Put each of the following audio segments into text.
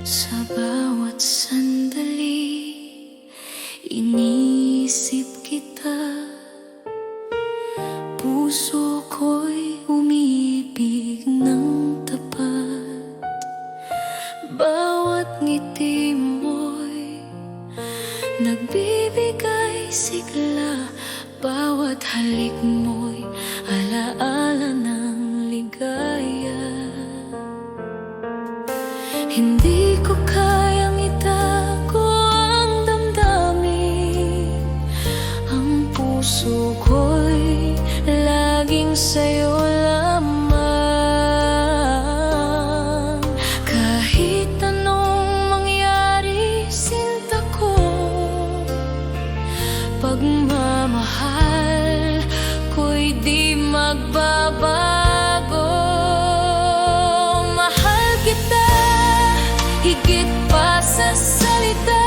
Sa bawat sandali, iniisip kita. Puso ko'y umiibig ng tapat. Bawat ngiti mo'y nagbibigay sigla. Bawat halik mo'y alaala ng ligaya. Hindi ko kayang itago ang damdamin. Ang puso ko'y laging sa'yo lamang. Kahit anong mangyari, sinta ko, pagmamahal ko'y di magbabago. Higit pa sa salita,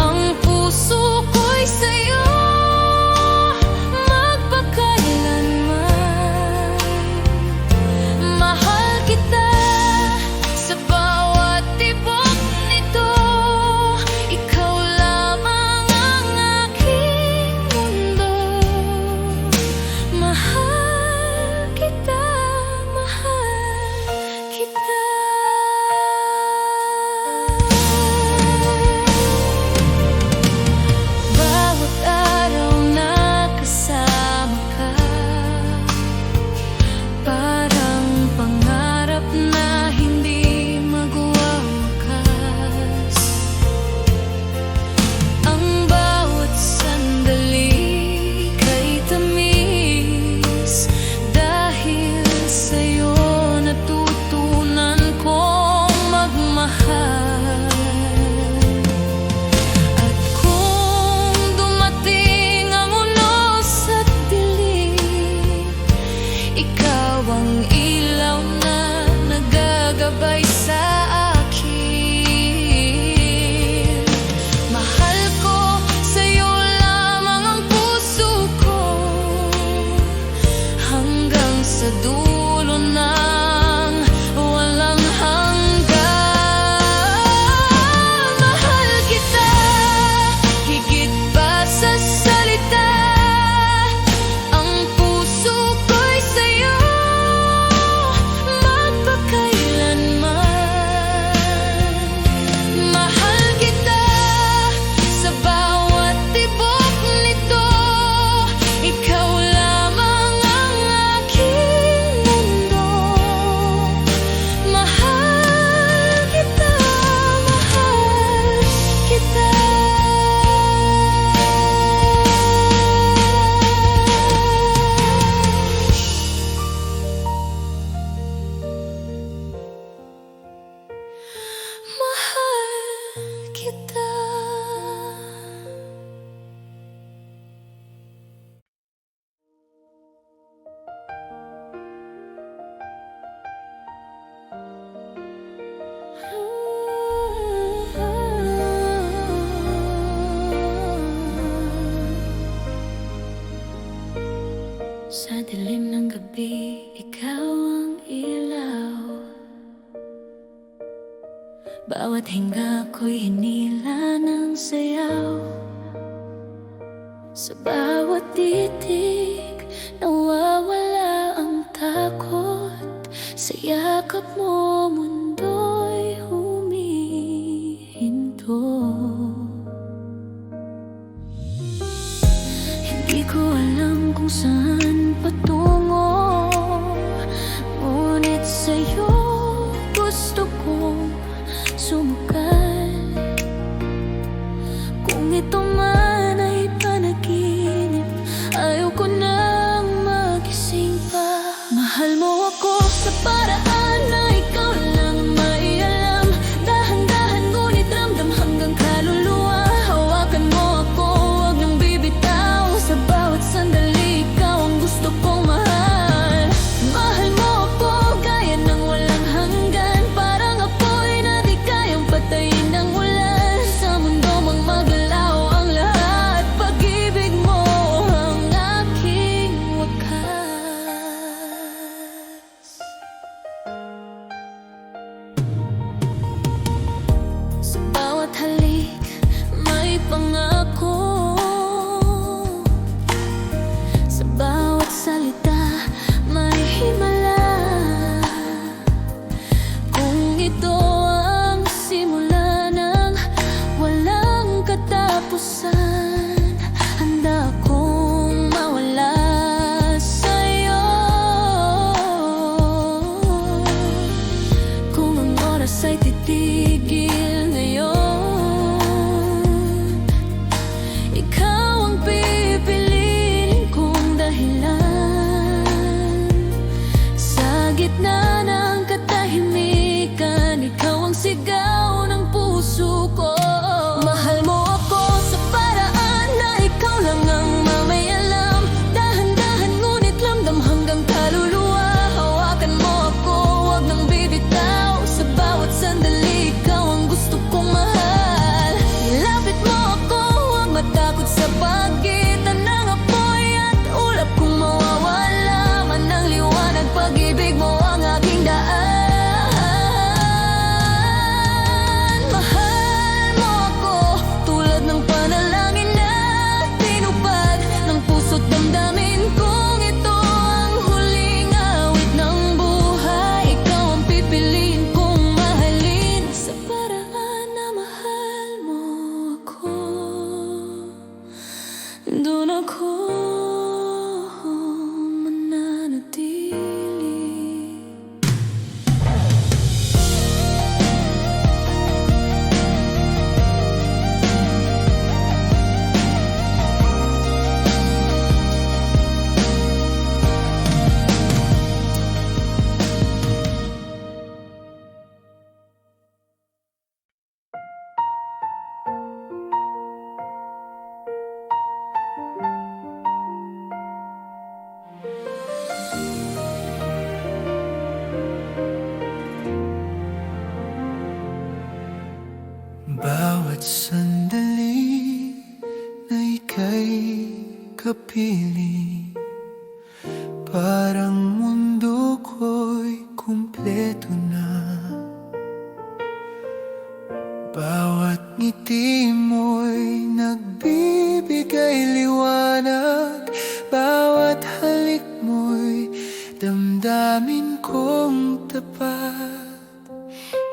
ang puso ko'y sa'yo magpakailanman. Mahal kita sa bawat tibok nito. Ikaw lamang ang aking mundo. Mahal kita, mahal kita. Sa dulo ng walang hanggan. Mahal kita higit pa sa salita. Ang puso ko'y sa'yo magpakailanman. Mahal kita sa bawat tibok nito. Ikaw lamang ang aking sa dilim ng gabi, ikaw ang ilaw. Bawat hinga ko'y hinila ng sayaw. Sa bawat titig, nawawala ang takot. Sa yakap mo, mundo'y humihinto. Hindi ko alam kung saan patungo, ngunit sa'yo gusto kong sumugal. Kung ito man ay panaginip, ayaw ko nang magising pa. Mahal mo ako sa paraan na ikaw lang may alam. Dahan-dahan ngunit ramdam hanggang kaluluwa. Hawakan mo ako, huwag nang bibitaw. Sa bawat sandali, ikaw ang gusto kong mahal. Mahal mo ako gaya ng walang hanggan. Parang apoy na di kayang ito ang simula ng walang katapusan. Handa akong mawala sa'yo kung ang oras ay titigil ngayon. Ikaw ang pipiliin kong dahilan. Sa gitna ng katahimikan, ikaw ang sigaw ng puso ko. Mahal mo ako sa paraan na ikaw lang ang mamayalam. Dahan-dahan ngunit lamdam hanggang kaluluwa. Hawakan mo ako, wag nang bibitaw. Sa bawat sandali, ikaw ang gusto kong mahal. Ilapit mo ako, wag matakot sa pagitan ng apoy at ulap. Kung mawawala man ang liwanag, pag-ibig mo ang aking daan. Mahal mo ako tulad ng panalangin na tinupad ng puso't damdamin kong ito ang huling awit ng buhay. Ikaw ang pipiliin kong mahalin sa paraan na mahal mo ako. Doon ako mananatili. Bawat sandali na ika'y kapiling, parang mundo ko'y kumpleto na. Bawat ngiti mo'y nagbibigay liwanag. Bawat halik mo'y damdamin kong tapat.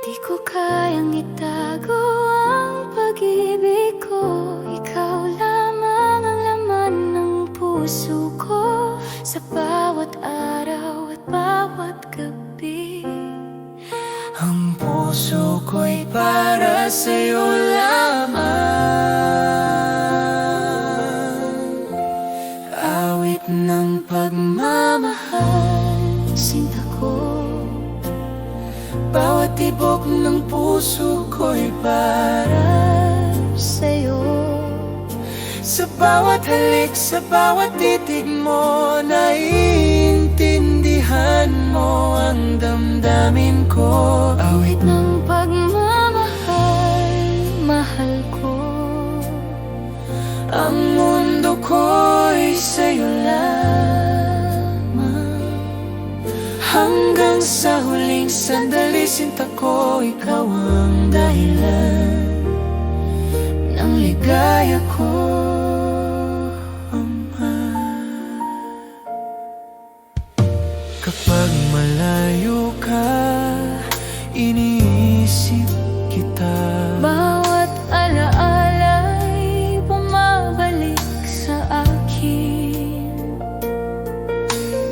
Di ko kayang itago ang pag-ibig ko. Ikaw lamang ang laman ng puso ko. Sa bawat araw at bawat gabi, Ang puso ko'y para sa'yo lamang. Awit ng pagmamahal, sinta ko. bawat tibok ng puso ko'y para Sa'yo, sa bawat halik, sa bawat titig mo. Naiintindihan mo ang damdamin ko. Awit ng pagmamahal, mahal ko. ang mundo ko'y sa'yo lamang. Hanggang sa huling sandali, sinta ko, ikaw ang dahilan ng ligaya ko, Ama. Kapag malayo ka, iniisip kita. Bawat alaala'y bumabalik sa akin.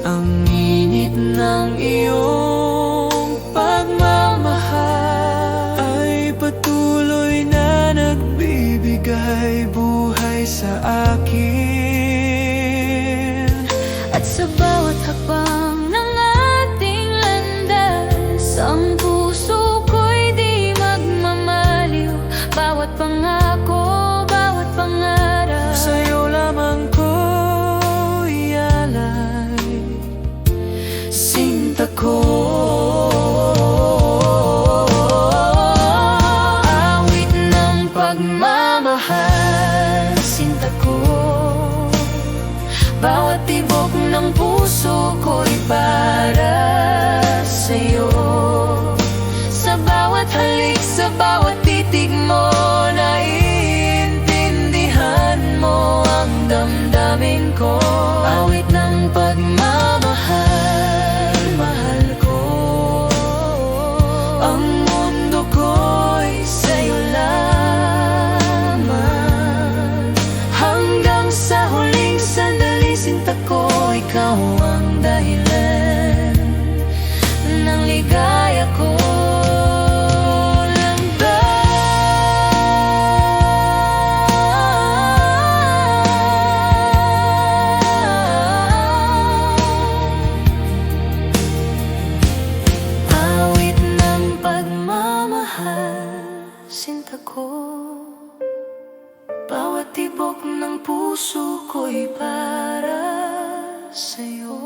Ang init ng iyong pagmamahal ay patuloy na nagbibigay buhay sa akin. At sa bawat hakbang ng ating landas, ang puso ko'y di magmamaliw. Bawat pangako, bawat pangarap, Sa'yo lamang ko ialay, sinta ko. awit ng pagmamahal, sinta ko. Bawat tibok ng puso ko'y para sa'yo. Sa bawat halik, sa bawat titig mo, naiintindihan mo ang damdamin ko. Awit ng pagmamahal, mahal ko. Ang puwersa ko. Bawat tibok ng puso ko'y para sa'yo.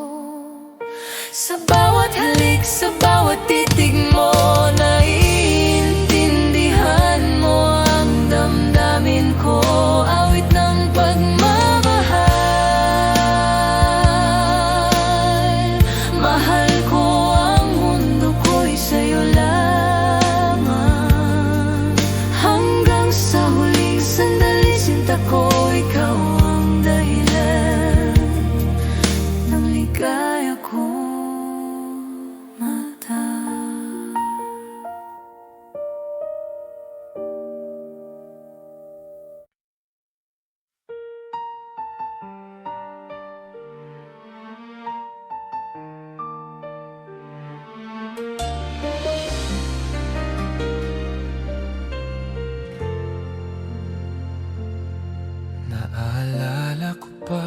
Sa bawat halik, sa bawat titig mo, naiintindihan mo ang damdamin ko. Awit ng pagmamahal, mahal ko ang mundo ko'y sa'yo lamang. Hanggang sa huling sandali, sinta ko, ikaw ang dahilan ng ligaya kong mata. Naalala ko pa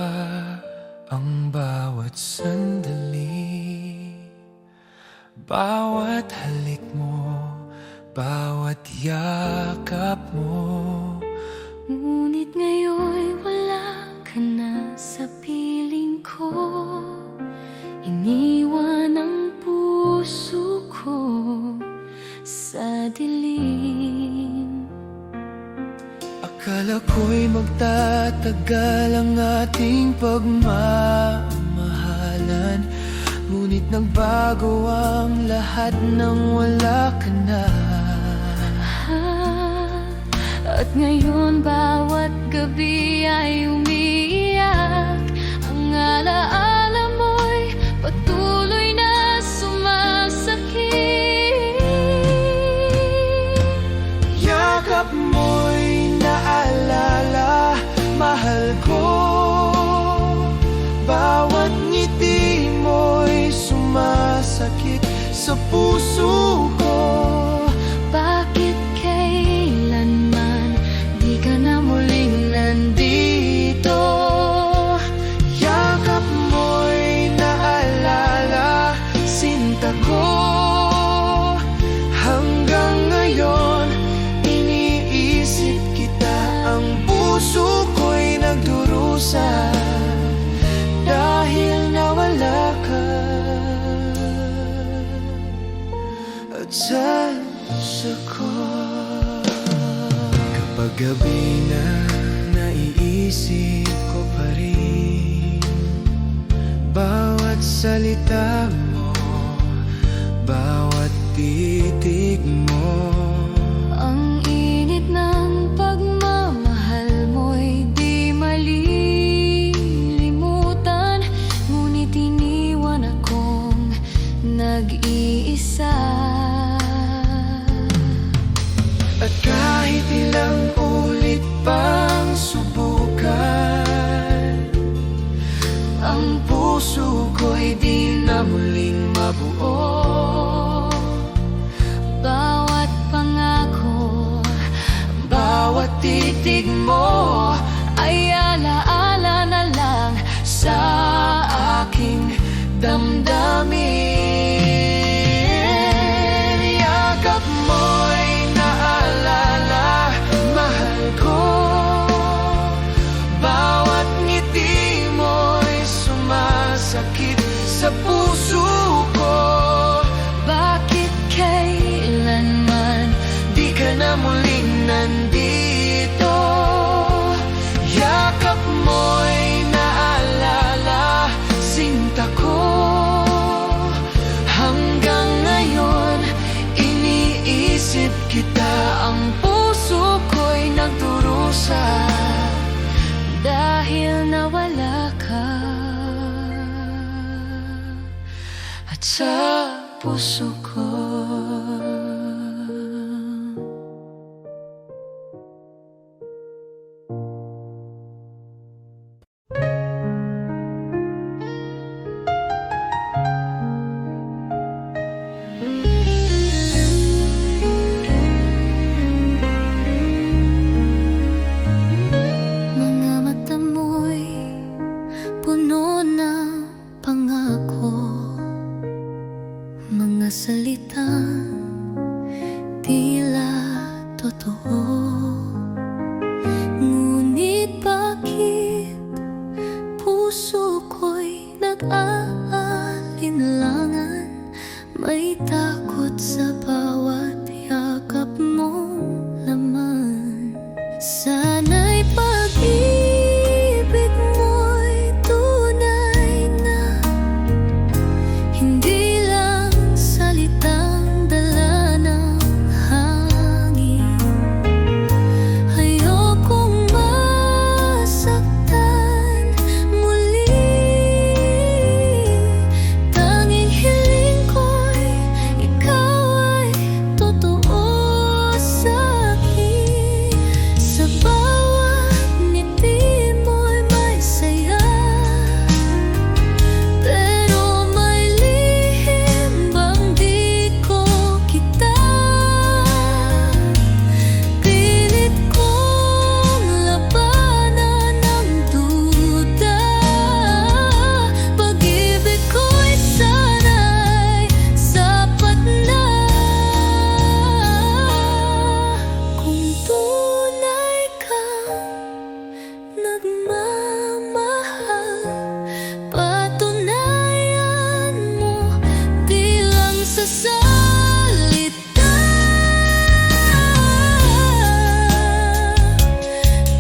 ang bawat sandali, bawat halik mo, bawat yakap mo. Ngunit ngayon'y wala ka na sa piling ko. Iniwan ang puso ko sa dilim. Akala ko'y magtatagal ang ating pagmamahalan, ngunit nagbago ang lahat nang wala ka na. At ngayon bawat gabi ay umiiyak. Ang alaala mo'y patuloy na sumasakit. Yakap mo'y naalala, mahal ko. Bawat ngiti mo'y sumasakit sa puso ko. Bakit kailanman di ka na muling nandito? Yakap mo'y naalala, sinta ko. Hanggang ngayon, iniisip kita. Ang puso ko'y nagdurusa dahil nawala ka. At sa puso ko, kapag gabi na, naiisip ko pa rin bawat salita mo, bawat titig mo. Ang init ng pagmamahal mo'y di malilimutan, ngunit iniwan akong nag-iisa. At kahit ilang ulit pang subukan, ang puso ko'y di na muling mabuo. Bawat pangako, Bawat titig mo ay alaala na lang sa aking damdamin. Yakap mo'y naalala, mahal ko. Bawat ngiti mo'y sumasakit sa puso ko. bakit kailanman Di ka na muling nandito. Yakap mo'y naalala, sinta ko. Hanggang ngayon, iniisip kita. Ang puso ko'y nagdurusa dahil nawala ka. at sa puso ko. Mga mata mo'y puno ng pangako, mga salitang tila totoo. sa bawat yakap mong laman. Sana'y pag-ibig mo'y tunay na, hindi lang salitang dala ng hangin. Ayokong masaktan muli, tanging hiling ko'y ikaw ay totoo sa'kin. Sa bawat ngiti mo'y may saya, pero may lihim bang di ko kita. Pilit kong labanan ang duda, pag-ibig ko'y sana'y sapat na. Kung tunay kang nagmamahal, patunayan mo di lang sa salita.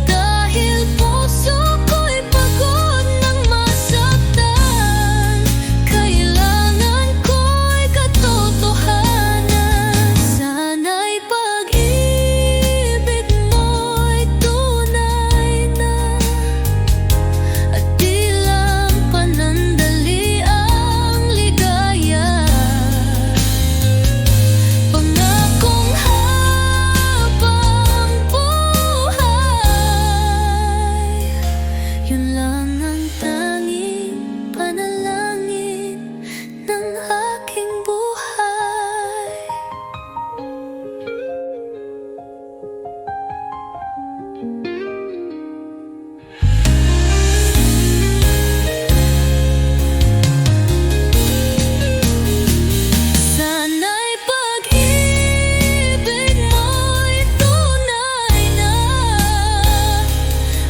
Dahil puso ko'y pagod ng masaktan, kailangan ko'y katotohanan. Sana'y pag-ibig mo'y tunay na, at di lang panandali ang ligaya. Pangakong habang buhay, yun lang ang tanging panalangin ng aking buhay. Sana'y pag-ibig mo'y tunay na,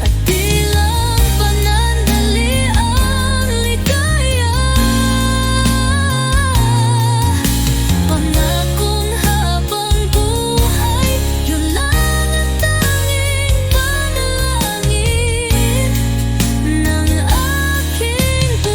at di lang panandali ang ligaya. Pangakong habang buhay, yun lang ang tanging panalangin ng aking buhay.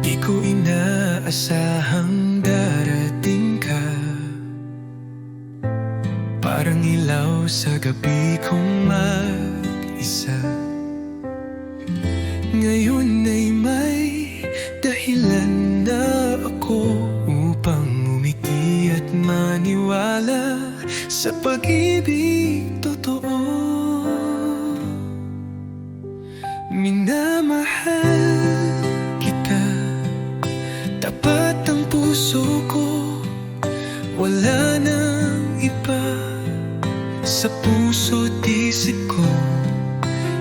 Di ko inaasahang darating ka, parang ilaw sa gabi kong mag-isa. Ngayon ay may dahilan na ako upang umiti at maniwala sa pag-ibig totoo. Minamahal kita, tapat ang puso ko, wala nang iba sa puso't isip ko.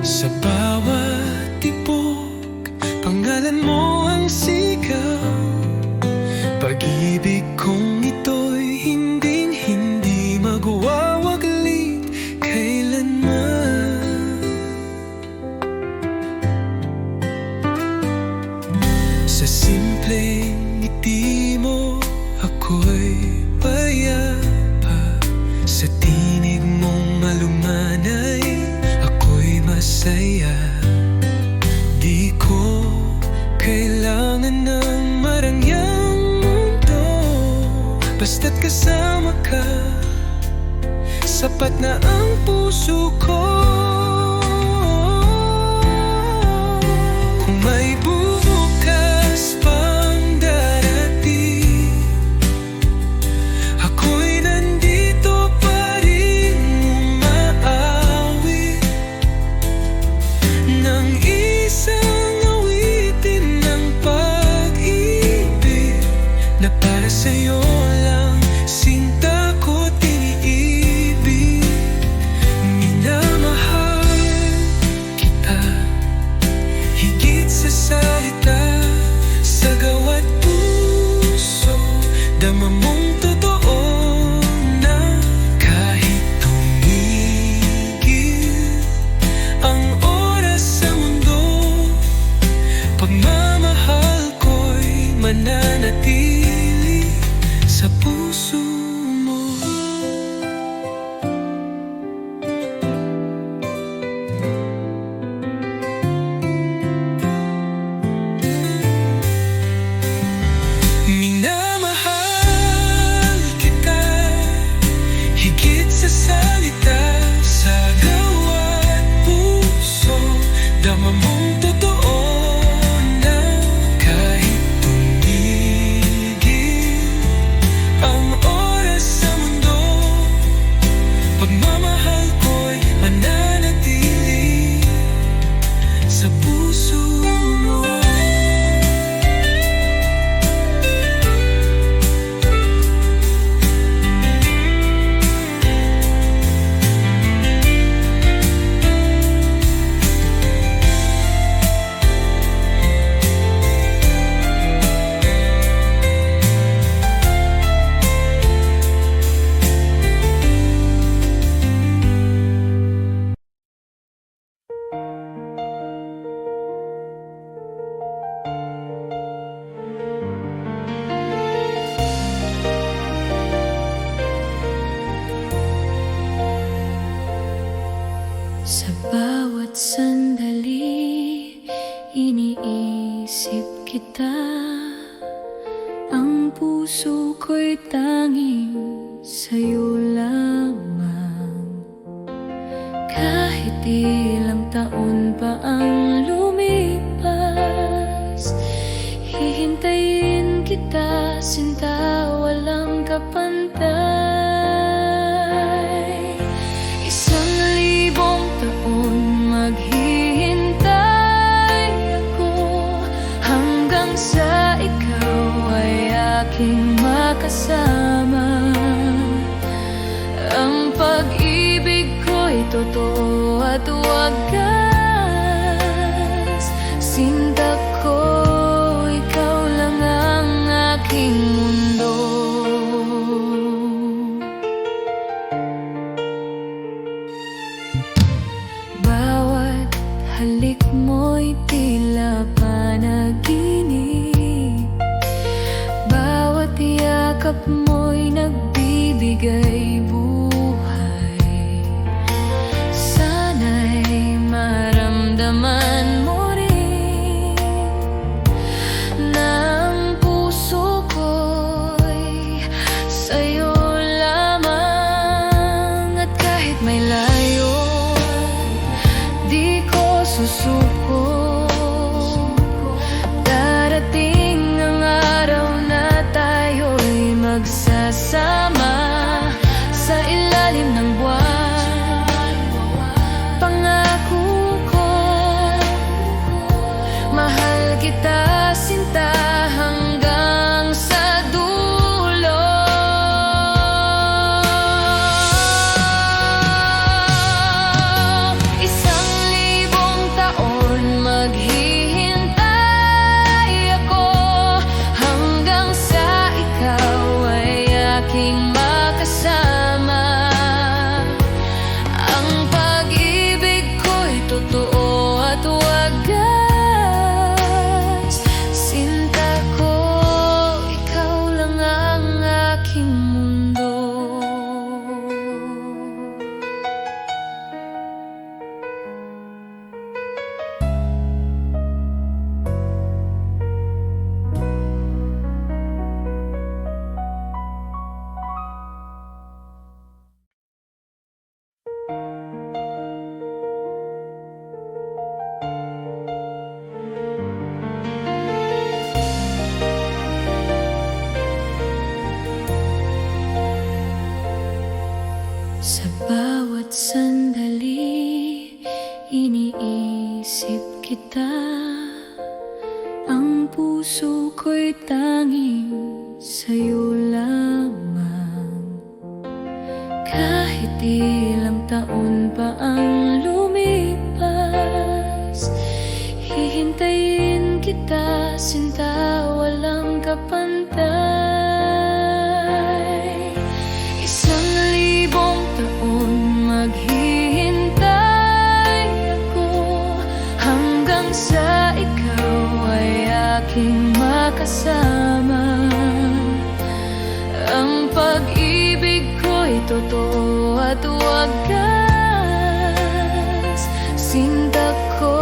Sa bawat tibok, pangalan mo ang sigaw. Pag-ibig kong ito'y hinding-hindi magwawaglit kailanman. Sa simpleng ngiti mo ako'y payapa, sa tinig mong malumanay ako'y masaya. Di ko kailangan ng marangyang mundo, basta't kasama ka, sapat na ang puso ko. Kung may bubukas pang darating, ako'y nandito pa rin umaawit ng isang sa'yo lang sinta ko't iniibig. Minamahal kita higit sa salita, sa gawa't puso dama mong totoo na kahit tumigil ang oras sa mundo, pagmamahal ko'y mananatili sa puso mo. Minamahal kita higit sa salita, sa gawa't puso dama mong totoo na kahit tumigil ang oras sa mundo, pagmamahal ko'y mananatili sa puso mo. Sa bawat sandali, iniisip kita. Ang puso ko'y tanging sa'yo lamang. Kahit ilang taon pa ang lumipas, hihintayin kita, sinta, walang kapantay. 1,000 taon maghihintay ako hanggang sa ikaw ay aking makasama. Ang pag-ibig ko'y totoo at wagas. Sinta ko, ikaw lang ang aking mundo. Bawat halik mo'y tila panaginip, bawat yakap mo'y nagbibigay buhay. Sana'y maramdaman mo rin na ang puso ko'y sa'yo lamang. At kahit may layo, di ko susuko. Darating ang araw na tayo'y magsasama sa ilalim ng buwan. Pangako ko, mahal kita, sinta, hanggang sa dulo. 1,000 taon maghihintay ako hanggang sa ikaw ay aking makasama. Ang pag-ibig ko'y totoo at wagas. Sinta ko, ikaw lang ang aking mundo. Sa bawat sandali, iniisip kita. Ang puso ko'y tanging sa'yo lamang. Kahit ilang taon pa ang lumipas, hihintayin kita, sinta, walang kapantay. 1,000 taon maghihintay ako, hanggang sa ikaw ay aking makasama. Ang pag-ibig ko'y totoo at wagas. Sinta ko,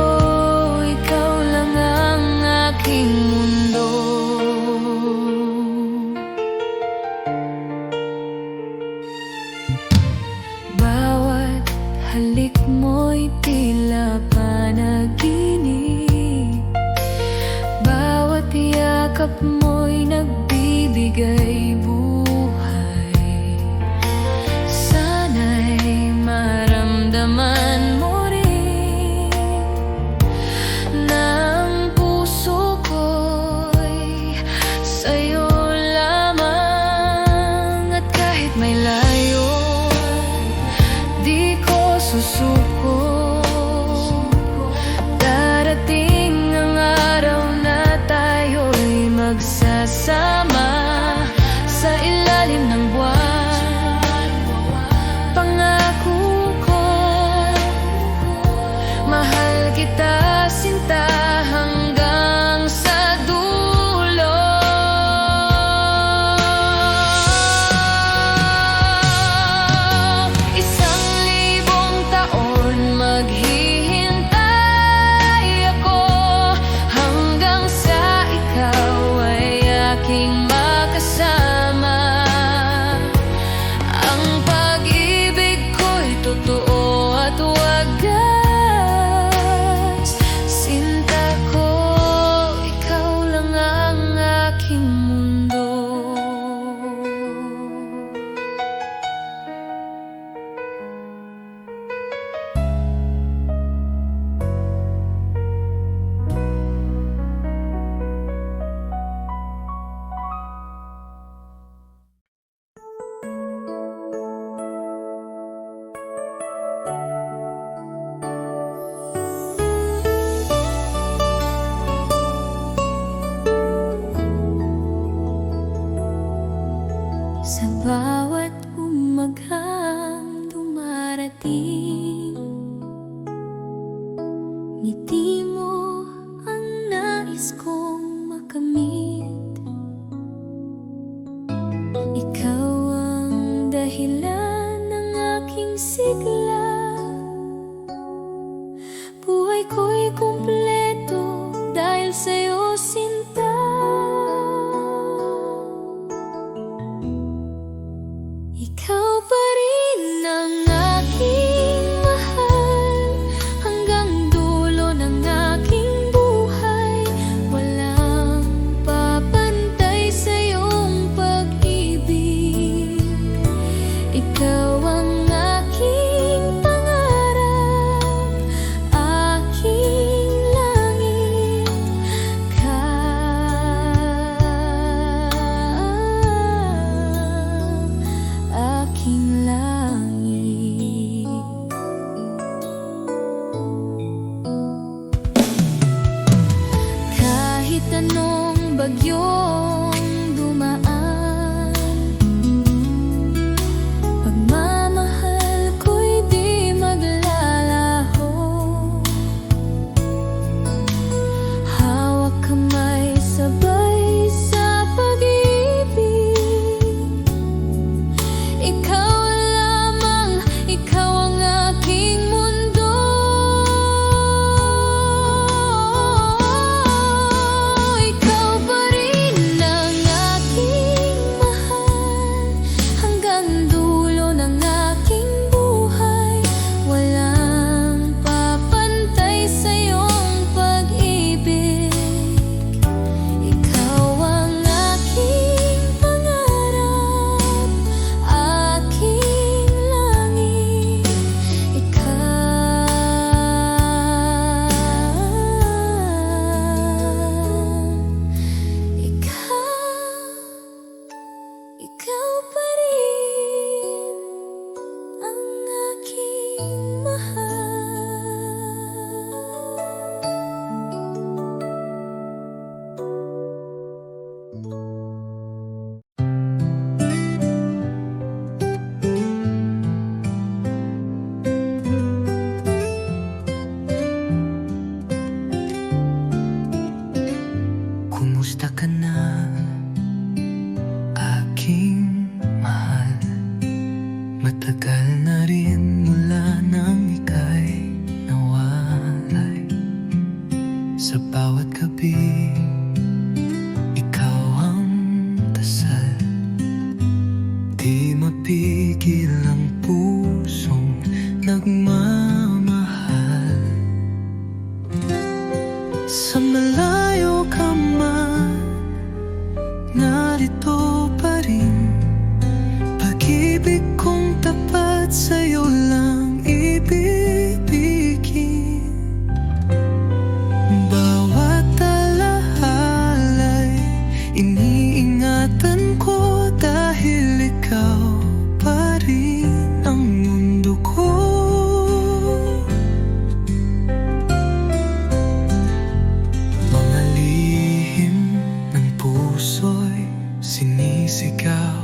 ikaw lang ang aking mundo. Bawat halik mo'y tila panaginip, bawat yakap mo'y nagbibigay buhay. Sana'y maramdaman mo rin na ang puso ko'y sa'yo lamang. At kahit may layo, di ko susuko. Darating ang araw na tayo'y magsasama sa ilalim ng buwan. Pangako ko, mahal kita, sinta, hanggang sa dulo. 1,000 taon maghihintay ako, hanggang sa ikaw ay aking makasama. Ang pag-ibig ko'y totoo at wagas. Sinta ko, ikaw lang ang aking mundo. Sa bawat umaghang dumarating, ngiti mo ang nais kong makamit. Ikaw ang dahilan ng aking sigla. Buhay ko'y kumpleto dahil sa'yo, sinta. Ikaw pa rin ang aking mahal, hanggang dulo ng aking buhay. Walang papantay sa iyong pag-ibig. Ikaw ang aking pangarap, aking langit. Aking langit. Kahit anong bagyong dumaan, pagmamahal ko'y di maglalaho. Hawak kamay, sabay sa pag-ibig. Ikaw lamang, ikaw ang aking mundo. Ikaw pa rin ang Kumusta ka na, aking mahal? Matagal na rin mula nang ika'y nawalay. Sa bawat gabi, ikaw ang dasal. Di mapigil ang pusong nagmamahal. Sa malayo ka man, narito pa rin. Pag-ibig kong tapat sa'yo lang ibibigin. Bawat alahalay iniingatan ko, dahil ikaw pa rin ang mundo ko. Mga lihim ng puso'y sinisigaw.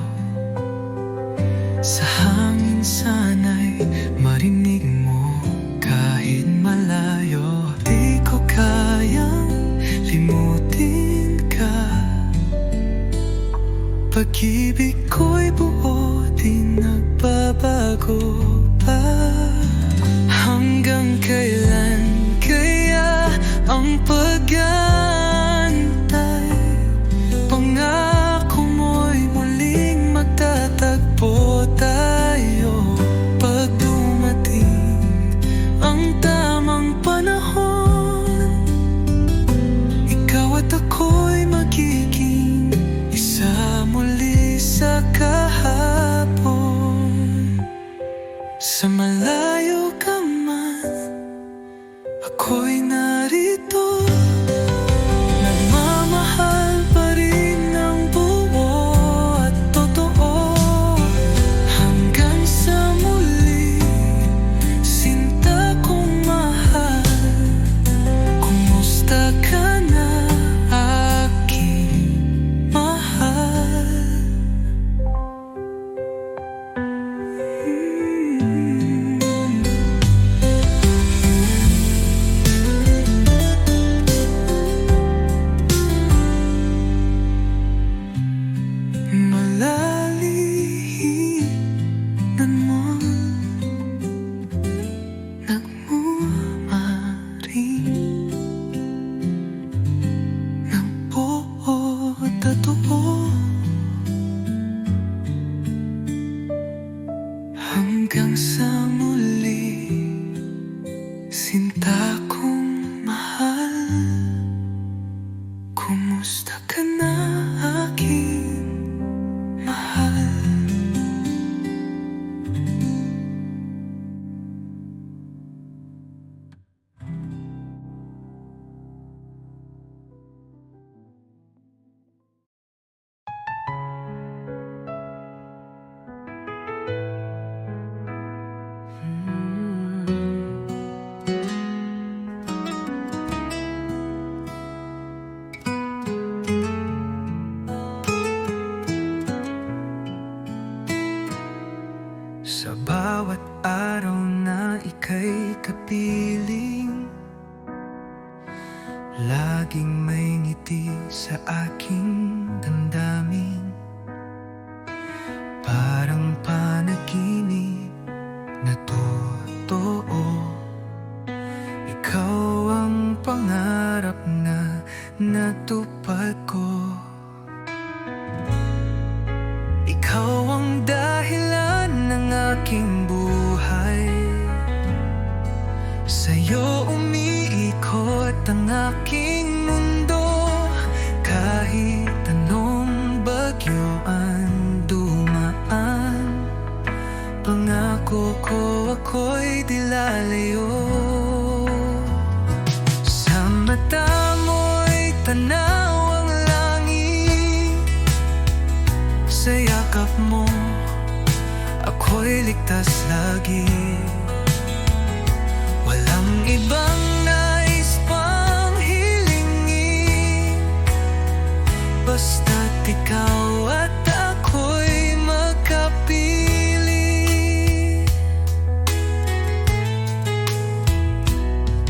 Sa hangin sana'y marinig mo kahit malayo. Di ko kayang limutin ka. Pag-ibig ko'y buo, di nagbabago pa. Hanggang kailan kaya ang pag-aantay? Pangako mo'y muling magtatagpo tayo. Pag dumating ang tamang panahon, ikaw at ako'y magiging isa muli sa kahapon. Sa malayo ka man, ako'y narito. Nagmamahal pa rin ng buo at totoo. Hanggang sa muli, sinta kong mahal. Kumusta ka na, aking mahal? Malalihinan mo, nagmamaring ng buo at totoo. Hanggang sa muli, sinta kong mahal. Kumusta ka na, aking mahal? Sa bawat araw na ika'y kapiling, laging may ngiti sa aking damdamin. Parang panaginip na totoo. Ikaw ang pangarap na natupad ko. Ikaw ang dahilan ng aking buhay. Sa'yo umiikot ang aking mundo. Kahit anong bagyo ang dumaan, pangako ko ako'y di lalayo. Sa mata mo'y tanaw ang langit. Sa yakap mo ako'y ligtas lagi. Walang ibang nais pang hilingin, basta't ikaw at ako'y magkapili.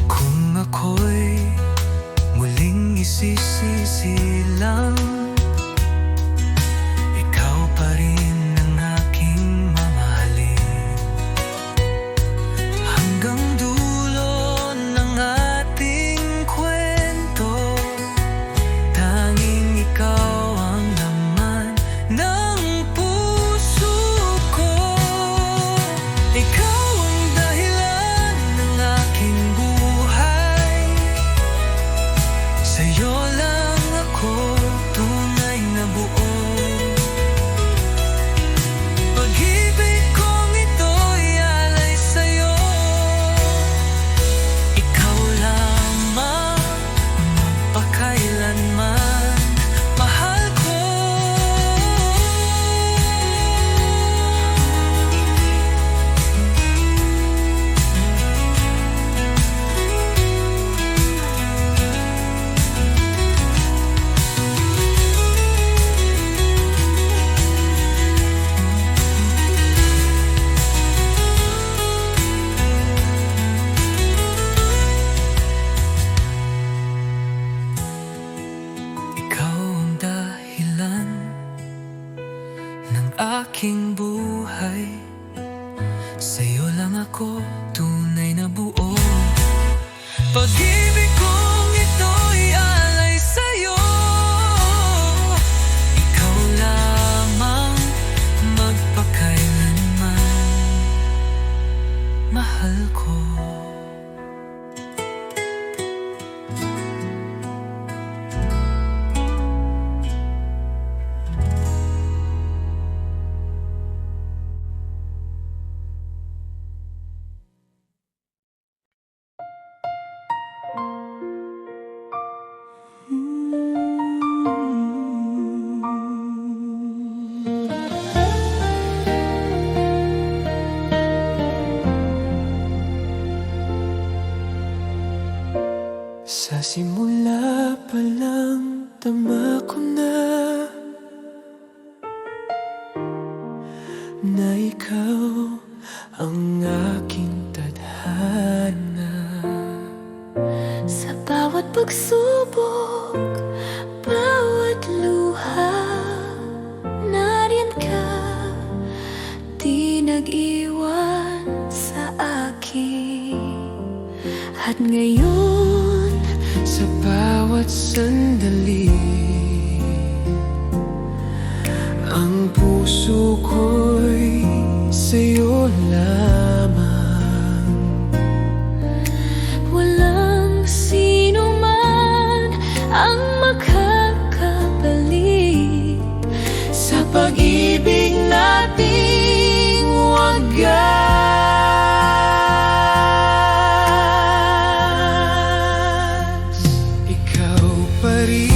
Kung ako'y muling isisisilang, ikaw pa rin ang aking mamahalin. Hanggang dulo ng ating kwento, tanging ikaw ang laman ng puso ko. Ikaw ang dahilan ng aking buhay. Sa'yo lang ako tunay na buo. Pag-ibig kong ito'y alay sa'yo. Ikaw lamang magpakailanman, mahal ko. Ikaw ang dahilan ng aking buhay. Sa'yo lang ako tunay na buo. Pag-ibig kong ito'y alay sa'yo. Ikaw lamang magpakailanman, mahal ko. Sa simula pa lang tama ko na ikaw ang aking tadhana. Sa bawat pagsubok, bawat luha, nariyan ka, di nag-iwan sa akin. At ngayon, Sa bawat sandali, ang puso ko'y sa'yo lamang. walang sino man ang makakapalit Sa pag-ibig nating wagas. Ikaw pa rin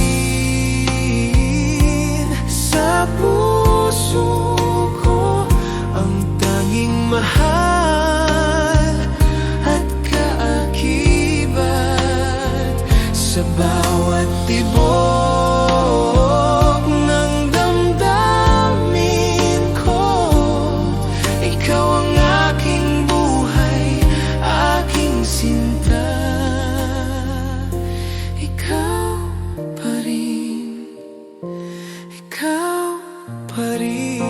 sa puso ko, ang tanging mahal at kaakibat. Sa bawat tibok ng damdamin ko, ikaw ang aking buhay, aking sinta. Ikaw pa rin, ikaw pa rin.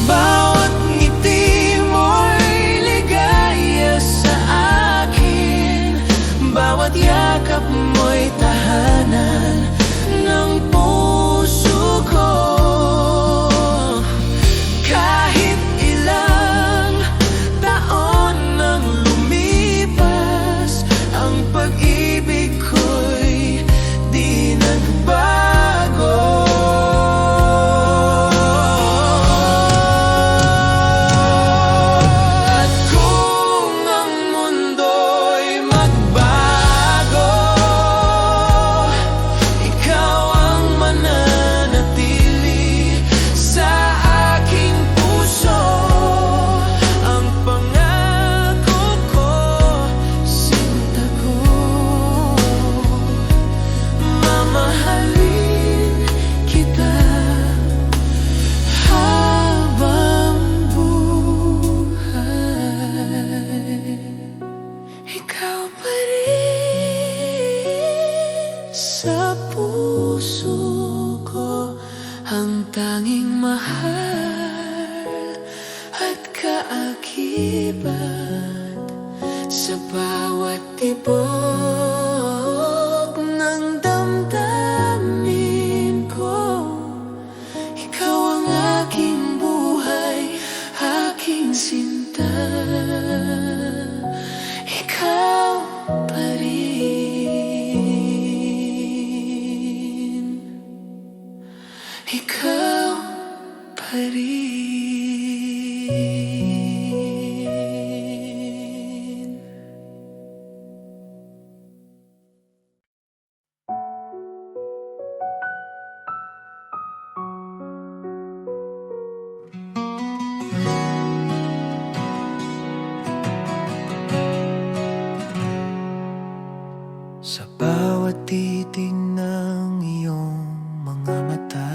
Bawat ngiti mo'y ligaya sa akin, bawat yakap mo'y tahanan ng puso ko. Kahit ilang taon nang lumipas, ang pag-ibig ko'y di nagbago. sa puso ko, ang tanging mahal at kaakibat sa bawat tibok ng damdamin ko. Ikaw ang aking buhay, aking sinta. Ikaw pa rin. Ikaw pa rin. Sa bawat titig ng iyong mga mata,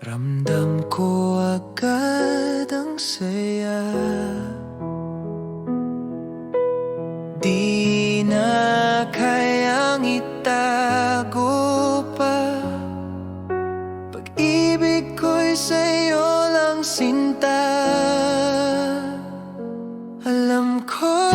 ramdam ko agad ang saya. Di na kayang itago pa, pag-ibig ko'y sa'yo lang sinta. Alam ko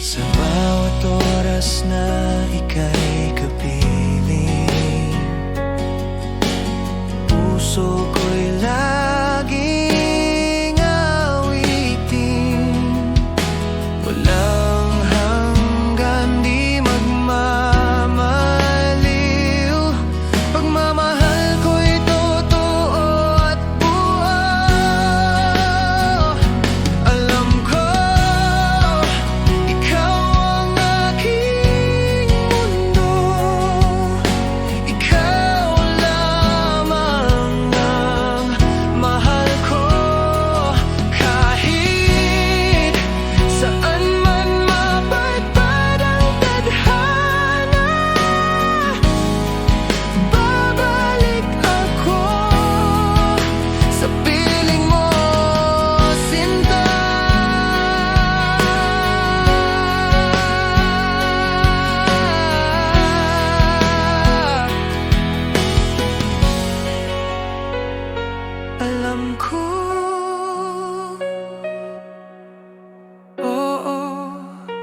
sa bawat oras na ika'y kapiling, puso ko'y laging awitin. Walang hanggan, di magmamaliw, pagmamahal ko'y totoo at buo. Alam ko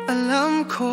alam ko